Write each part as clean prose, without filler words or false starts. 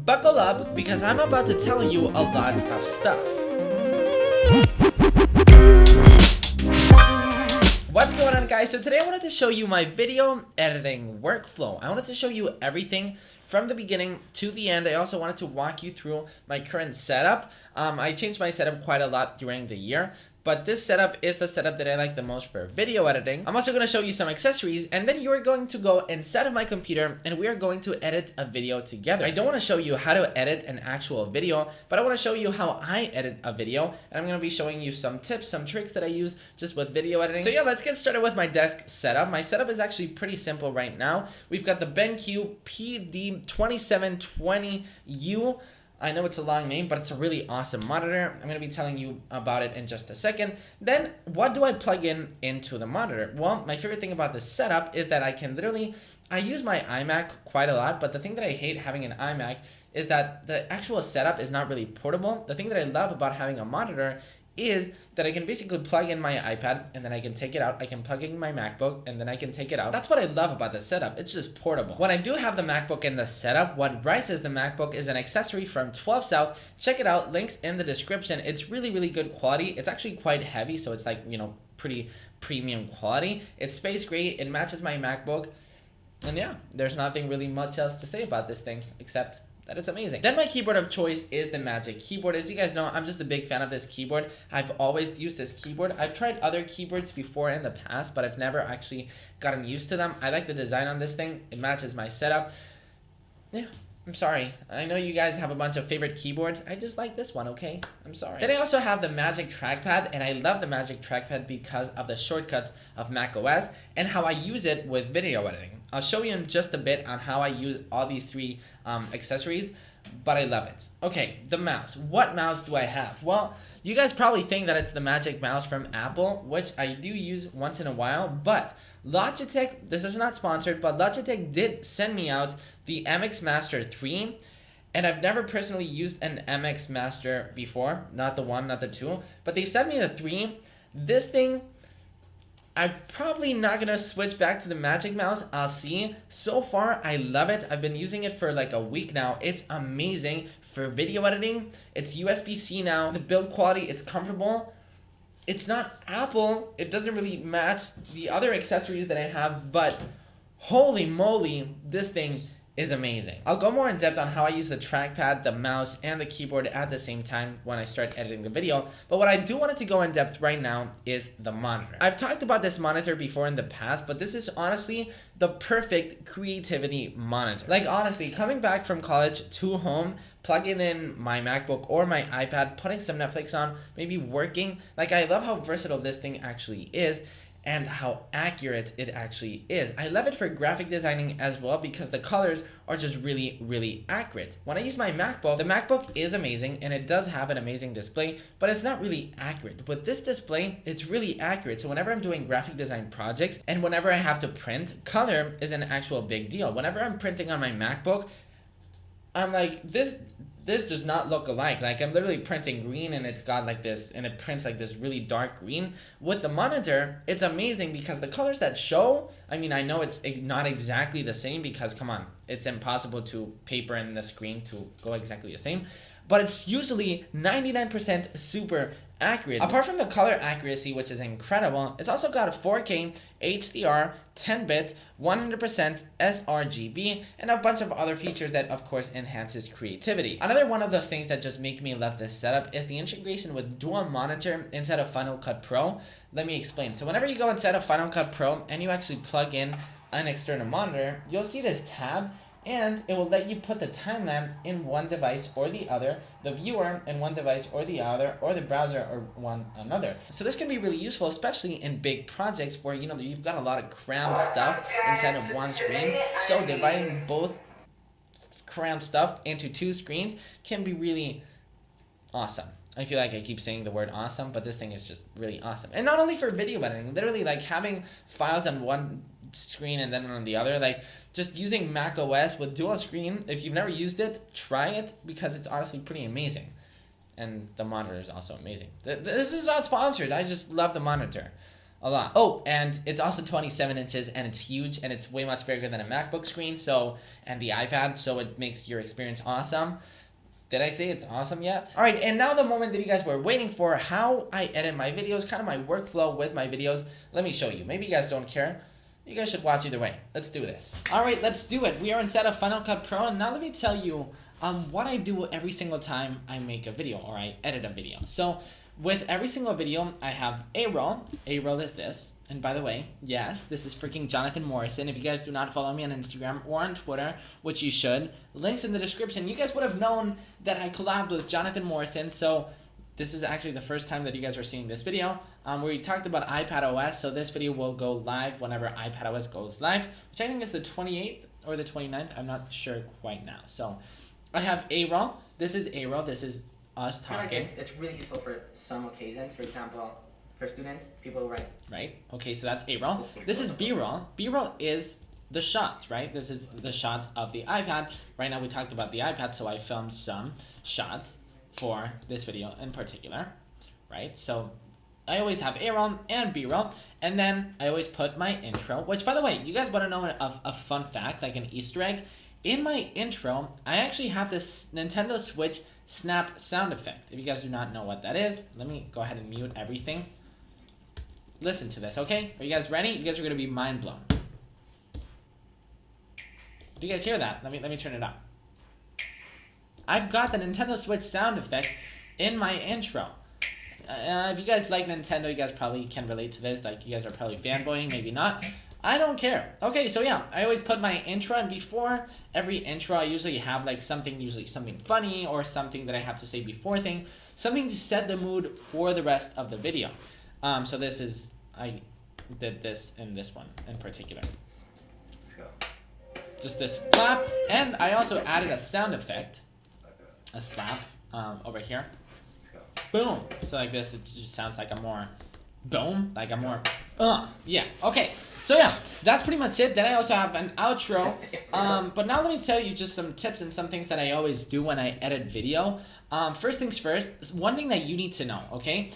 Buckle up because I'm about to tell you a lot of stuff. What's going on, guys? So today I wanted to show you my video editing workflow. I wanted to show you everything from the beginning to the end. I also wanted to walk you through my current setup. I changed my setup quite a lot during the year, but this setup is the setup that I like the most for video editing. I'm also going to show you some accessories, and then you're going to go inside of my computer and we are going to edit a video together. I don't want to show you how to edit an actual video, but I want to show you how I edit a video, and I'm going to be showing you some tips, some tricks that I use just with video editing. So yeah, let's get started with my desk setup. My setup is actually pretty simple right now. We've got the BenQ PD2720U. I know it's a long name, but it's a really awesome monitor. I'm going to be telling you about it in just a second. Then, what do I plug in into the monitor? Well, my favorite thing about this setup is that I can I use my iMac quite a lot, but the thing that I hate having an iMac is that the actual setup is not really portable. The thing that I love about having a monitor is that I can basically plug in my iPad and then I can take it out. I can plug in my MacBook and then I can take it out. That's what I love about the setup. It's just portable. When I do have the MacBook in the setup, what rises the MacBook is an accessory from 12 South. Check it out. Links in the description. It's really, really good quality. It's actually quite heavy, so it's like, you know, pretty premium quality. It's space gray. It matches my MacBook. And yeah, there's nothing really much else to say about this thing except that it's amazing. Then my keyboard of choice is the Magic Keyboard. As you guys know, I'm just a big fan of this keyboard. I've always used this keyboard. I've tried other keyboards before in the past, but I've never actually gotten used to them. I like the design on this thing. It matches my setup. Yeah, I'm sorry. I know you guys have a bunch of favorite keyboards. I just like this one, okay? I'm sorry. Then I also have the Magic Trackpad, and I love the Magic Trackpad because of the shortcuts of macOS and how I use it with video editing. I'll show you in just a bit on how I use all these three accessories, but I love it. Okay, the mouse. What mouse do I have? Well, you guys probably think that it's the Magic Mouse from Apple, which I do use once in a while, but Logitech, this is not sponsored, but Logitech did send me out the MX Master 3, and I've never personally used an MX Master before, not the 1, not the 2, but they sent me the 3. This thing, I'm probably not going to switch back to the Magic Mouse. I'll see. So far, I love it. I've been using it for like a week now. It's amazing for video editing. It's USB-C now. The build quality, it's comfortable. It's not Apple. It doesn't really match the other accessories that I have, but holy moly, this thing is amazing. I'll go more in depth on how I use the trackpad, the mouse, and the keyboard at the same time when I start editing the video. But what I do want to go in depth right now is the monitor. I've talked about this monitor before in the past, but this is honestly the perfect creativity monitor. Like honestly, coming back from college to home, plugging in my MacBook or my iPad, putting some Netflix on, maybe working. Like I love how versatile this thing actually is and how accurate it actually is. I love it for graphic designing as well because the colors are just really, really accurate. When I use my MacBook, the MacBook is amazing and it does have an amazing display, but it's not really accurate. With this display, it's really accurate. So whenever I'm doing graphic design projects and whenever I have to print, color is an actual big deal. Whenever I'm printing on my MacBook, I'm like, this does not look alike. Like I'm literally printing green and it's got like this, and it prints like this really dark green. With the monitor, it's amazing because the colors that show, I mean, I know it's not exactly the same because come on, it's impossible to paper in the screen to go exactly the same, but it's usually 99% super accurate. Apart from the color accuracy, which is incredible, it's also got a 4K, HDR, 10-bit, 100% sRGB, and a bunch of other features that of course enhances creativity. Another one of those things that just make me love this setup is the integration with dual monitor inside of Final Cut Pro. Let me explain. So whenever you go inside of Final Cut Pro and you actually plug in an external monitor, you'll see this tab, and it will let you put the timeline in one device or the other, the viewer in one device or the other, or the browser or one another. So this can be really useful, especially in big projects where you know you've got a lot of crammed stuff inside of one screen. So dividing both crammed stuff into two screens can be really awesome. I feel like I keep saying the word awesome, but this thing is just really awesome. And not only for video editing, literally like having files on one screen and then on the other, like just using macOS with dual screen. If you've never used it, try it because it's honestly pretty amazing. And the monitor is also amazing. This is not sponsored. I just love the monitor. a lot. Oh, and it's also 27 inches and it's huge and it's way much bigger than a MacBook screen, so, and the iPad, so it makes your experience awesome. Did I say it's awesome yet? All right, and now the moment that you guys were waiting for, how I edit my videos, kind of my workflow with my videos. Let me show you. Maybe you guys don't care. You guys should watch either way. Let's do this. All right, let's do it. We are inside of Final Cut Pro, and now let me tell you what I do every single time I make a video or I edit a video. So with every single video, I have a roll. A roll is this. And by the way, yes, this is freaking Jonathan Morrison. If you guys do not follow me on Instagram or on Twitter, which you should, links in the description. You guys would have known that I collabed with Jonathan Morrison. So this is actually the first time that you guys are seeing this video where we talked about iPadOS. So this video will go live whenever iPadOS goes live, which I think is the 28th or the 29th. I'm not sure quite now. So I have A-roll. This is A-roll. This is us talking. Like it's really useful for some occasions. For example, for students, people who write. Right. Okay, so that's A-roll. This is B-roll. B-roll is the shots, right? This is the shots of the iPad. Right now we talked about the iPad, so I filmed some shots for this video in particular, right? So I always have A-roll and B-roll, and then I always put my intro, which, by the way, you guys want to know a fun fact, like an Easter egg? In my intro, I actually have this Nintendo Switch snap sound effect. If you guys do not know what that is, let me go ahead and mute everything. Listen to this, okay? Are you guys ready? You guys are going to be mind blown. Do you guys hear that? Let me turn it up. I've got the Nintendo Switch sound effect in my intro. If you guys like Nintendo, you guys probably can relate to this. Like, you guys are probably fanboying, maybe not. I don't care. Okay, so yeah, I always put my intro, and before every intro, I usually have like something funny or something that I have to say before something to set the mood for the rest of the video. So this is, I did this in this one in particular. Let's go. Just this clap, and I also added a sound effect, a slap, over here. Let's go. Boom. So like this, it just sounds like a more boom, like a more, yeah. Okay. So yeah, that's pretty much it. Then I also have an outro. But now let me tell you just some tips and some things that I always do when I edit video. First things first, one thing that you need to know, okay?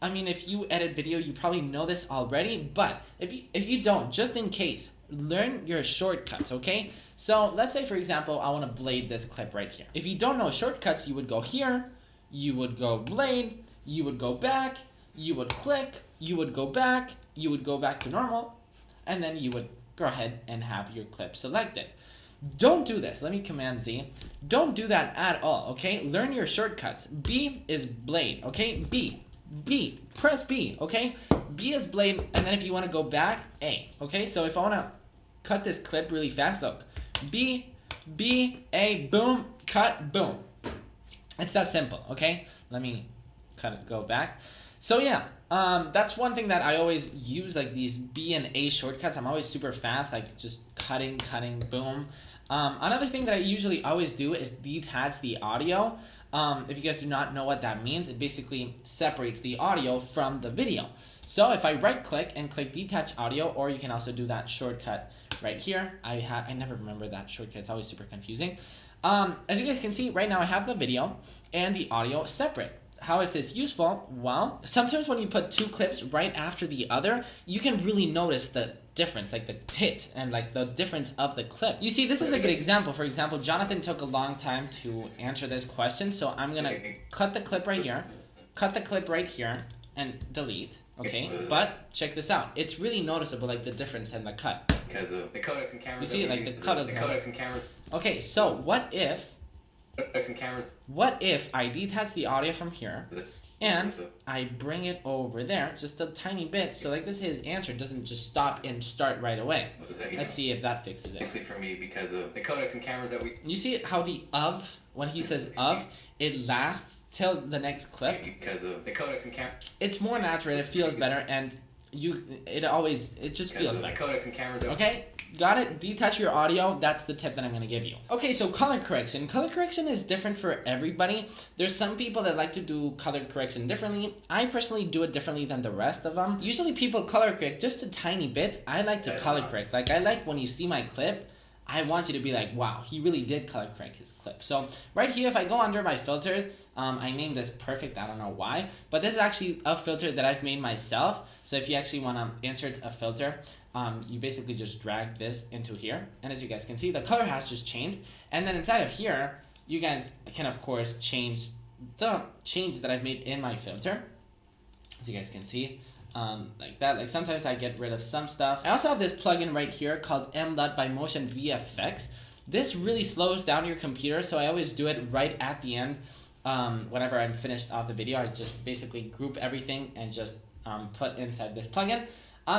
I mean, if you edit video, you probably know this already, but if you don't, just in case, learn your shortcuts, okay? So let's say, for example, I want to blade this clip right here. If you don't know shortcuts, you would go here, you would go blade, you would go back, you would click, you would go back to normal, and then you would go ahead and have your clip selected. Don't do this. Let me Command Z. Don't do that at all, okay? Learn your shortcuts. B is blade, okay? B. Press B, okay? B is blade, and then if you want to go back, A, okay? So if I want to cut this clip really fast, look. B, A, boom, cut, boom. It's that simple, okay? Let me go back. So yeah, that's one thing that I always use, like these B and A shortcuts. I'm always super fast, like just cutting, boom. Another thing that I usually always do is detach the audio. If you guys do not know what that means, it basically separates the audio from the video. So if I right click and click detach audio, or you can also do that shortcut right here. I never remember that shortcut. It's always super confusing. As you guys can see, right now I have the video and the audio separate. How is this useful? Well, sometimes when you put two clips right after the other, you can really notice the difference, like the hit and like the difference of the clip. You see, this is a good example. For example, Jonathan took a long time to answer this question, so I'm gonna cut the clip right here, and delete, okay? But check this out. It's really noticeable, like the difference in the cut. Because of the codecs and cameras. You see, like the codecs and cameras. Okay, so what if I detach the audio from here and I bring it over there just a tiny bit, so like this his answer doesn't just stop and start right away. Let's see if that fixes it. Basically for me, because of the codecs and cameras that we... You see how the of, when he says of, it lasts till the next clip? Because of the codecs and cameras. It's more natural, it feels better, and it just feels better. The codecs and cameras that okay? Got it? Detach your audio. That's the tip that I'm going to give you. Okay, so color correction. Color correction is different for everybody. There's some people that like to do color correction differently. I personally do it differently than the rest of them. Usually people color correct just a tiny bit. I like to color correct. Like, I like when you see my clip, I want you to be like, wow, he really did color correct his clip. So right here, if I go under my filters, I named this perfect. I don't know why, but this is actually a filter that I've made myself. So if you actually want to insert a filter, you basically just drag this into here. And as you guys can see, the color has just changed. And then inside of here, you guys can, of course, change the change that I've made in my filter. As you guys can see. Like that. Like sometimes I get rid of some stuff. I also have this plugin right here called MLUT by Motion VFX. This really slows down your computer, so I always do it right at the end. Whenever I'm finished off the video, I just basically group everything and just put inside this plugin.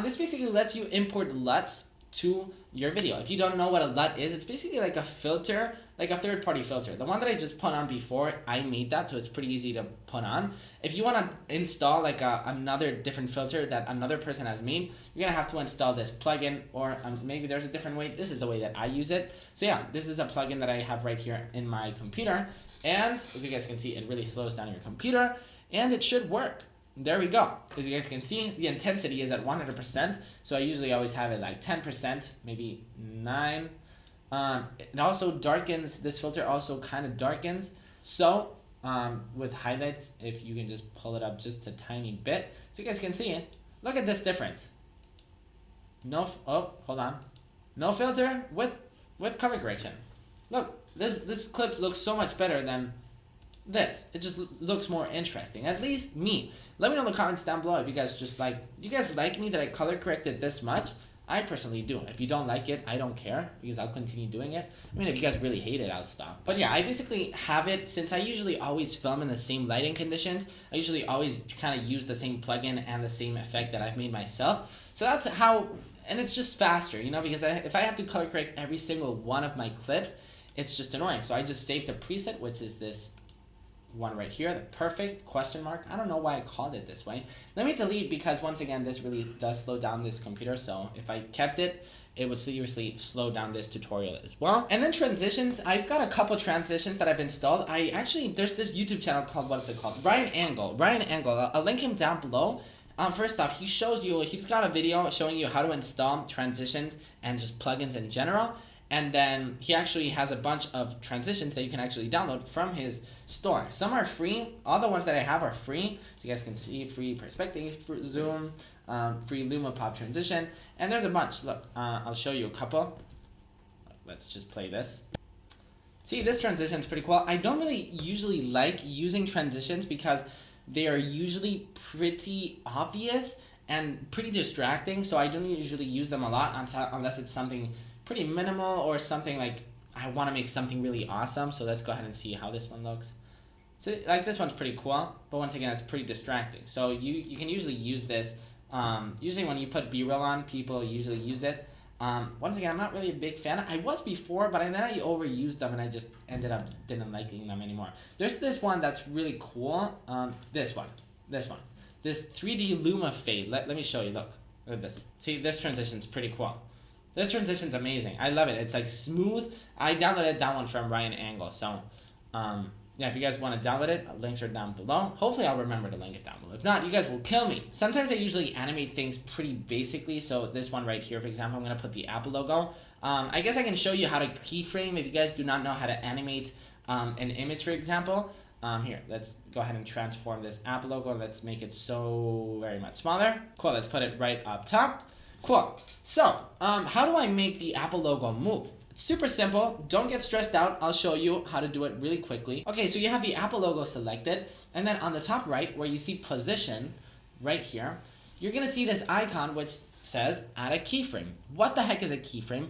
This basically lets you import LUTs to your video. If you don't know what a LUT is, it's basically like a filter, like a third-party filter. The one that I just put on before, I made that, so it's pretty easy to put on. If you want to install like another different filter that another person has made, you're gonna have to install this plugin, or maybe there's a different way. This is the way that I use it. So yeah, this is a plugin that I have right here in my computer, and as you guys can see, it really slows down your computer, and it should work. There we go. As you guys can see, the intensity is at 100%, so I usually always have it like 10%, maybe 9. It also darkens, this filter also kind of darkens, so with highlights, if you can just pull it up just a tiny bit, so you guys can see it. Look at this difference. No, oh, hold on. No filter with color correction. Look, this clip looks so much better than this. It just looks more interesting, at least me. Let me know in the comments down below if you guys just like, do you guys like me that I color corrected this much? I personally do. If you don't like it, I don't care, because I'll continue doing it. I mean, if you guys really hate it, I'll stop. But yeah, I basically have it, since I usually always film in the same lighting conditions, I usually always kind of use the same plugin and the same effect that I've made myself. So that's how, and it's just faster, you know, because if I have to color correct every single one of my clips, it's just annoying. So I just saved a preset, which is this one right here, the perfect question mark. I don't know why I called it this way. Let me delete, because once again, this really does slow down this computer. So if I kept it, it would seriously slow down this tutorial as well. And then transitions, I've got a couple transitions that I've installed. There's this YouTube channel called, what's it called? Ryan Angle. I'll link him down below. First off, he's got a video showing you how to install transitions and just plugins in general. And then he actually has a bunch of transitions that you can actually download from his store. Some are free. All the ones that I have are free. So you guys can see free perspective, free zoom, free Luma pop transition. And there's a bunch. Look, I'll show you a couple. Let's just play this. See, this transition is pretty cool. I don't really usually like using transitions because they are usually pretty obvious and pretty distracting. So I don't usually use them a lot unless it's something pretty minimal or something like I want to make something really awesome. So let's go ahead and see how this one looks. So like this one's pretty cool, but once again, it's pretty distracting. So you can usually use this. Usually when you put B-roll on, people usually use it. Once again, I'm not really a big fan. I was before, but then I overused them and I just ended up didn't liking them anymore. There's this one that's really cool. This one. This 3D Luma fade. Let me show you. Look at this. See, this transition's pretty cool. This transition's amazing. I love it. It's like smooth. I downloaded that one from Ryan Angle. So, yeah, if you guys want to download it, links are down below. Hopefully I'll remember to link it down below. If not, you guys will kill me. Sometimes I usually animate things pretty basically. So this one right here, for example, I'm going to put the Apple logo. I guess I can show you how to keyframe if you guys do not know how to animate an image, for example. Here, let's go ahead and transform this Apple logo. Let's make it so very much smaller. Cool, let's put it right up top. Cool. So, how do I make the Apple logo move? It's super simple. Don't get stressed out. I'll show you how to do it really quickly. Okay, so you have the Apple logo selected, and then on the top right, where you see position, right here, you're going to see this icon which says add a keyframe. What the heck is a keyframe?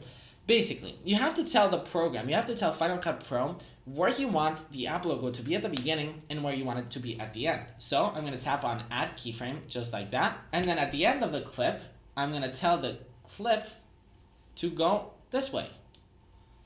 Basically, you have to tell the program, you have to tell Final Cut Pro where you want the Apple logo to be at the beginning and where you want it to be at the end. So I'm going to tap on add keyframe, just like that. And then at the end of the clip, I'm going to tell the clip to go this way.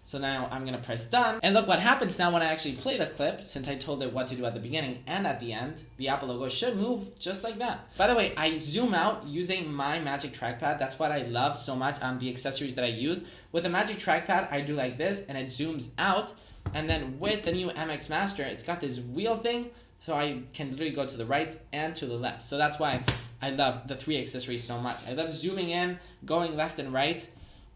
So now I'm going to press done. And look what happens now when I actually play the clip. Since I told it what to do at the beginning and at the end, the Apple logo should move just like that. By the way, I zoom out using my Magic Trackpad. That's what I love so much on the accessories that I use. With the Magic Trackpad, I do like this and it zooms out. And then with the new MX Master, it's got this wheel thing. So I can literally go to the right and to the left. So that's why I love the three accessories so much. I love zooming in, going left and right.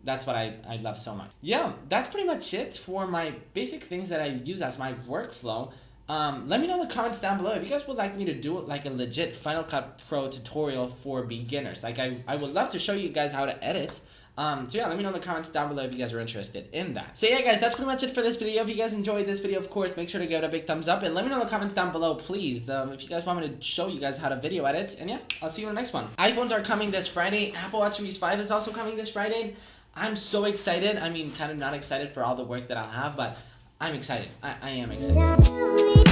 That's what I love so much. Yeah, that's pretty much it for my basic things that I use as my workflow. Let me know in the comments down below if you guys would like me to do it like a legit Final Cut Pro tutorial for beginners. Like I would love to show you guys how to edit. So yeah, let me know in the comments down below if you guys are interested in that. So yeah, guys, that's pretty much it for this video. If you guys enjoyed this video, of course, make sure to give it a big thumbs up. And let me know in the comments down below, please, if you guys want me to show you guys how to video edit. And yeah, I'll see you in the next one. iPhones are coming this Friday. Apple Watch Series 5 is also coming this Friday. I'm so excited. I mean, kind of not excited for all the work that I'll have, but I'm excited. I am excited.